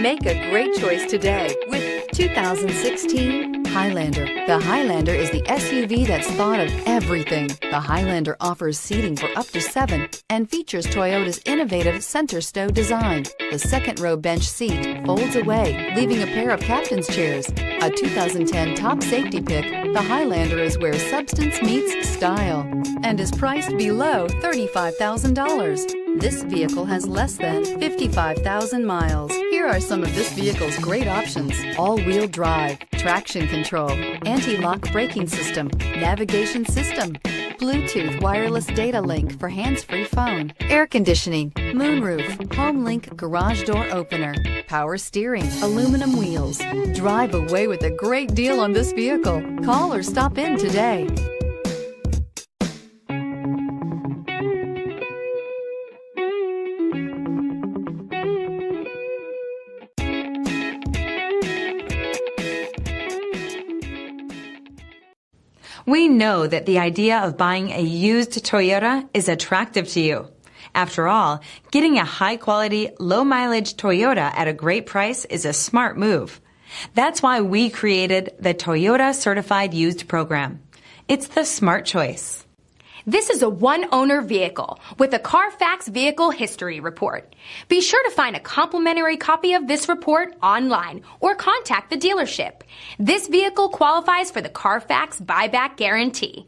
Make a great choice today with 2016 Highlander. The Highlander is the SUV that's thought of everything. The Highlander offers seating for up to 7 and features Toyota's innovative center stow design. The second row bench seat folds away, leaving a pair of captain's chairs. A 2010 top safety pick, the Highlander is where substance meets style and is priced below $35,000. This vehicle has less than 55,000 miles. Here are some of this vehicle's great options: all-wheel drive, traction control, anti-lock braking system, navigation system, Bluetooth wireless data link for hands-free phone, air conditioning, moonroof, home link garage door opener, power steering, aluminum wheels. Drive away with a great deal on this vehicle. Call or stop in today. We know that the idea of buying a used Toyota is attractive to you. After all, getting a high-quality, low-mileage Toyota at a great price is a smart move. That's why we created the Toyota Certified Used Program. It's the smart choice. This is a one-owner vehicle with a Carfax Vehicle History Report. Be sure to find a complimentary copy of this report online or contact the dealership. This vehicle qualifies for the Carfax Buyback Guarantee.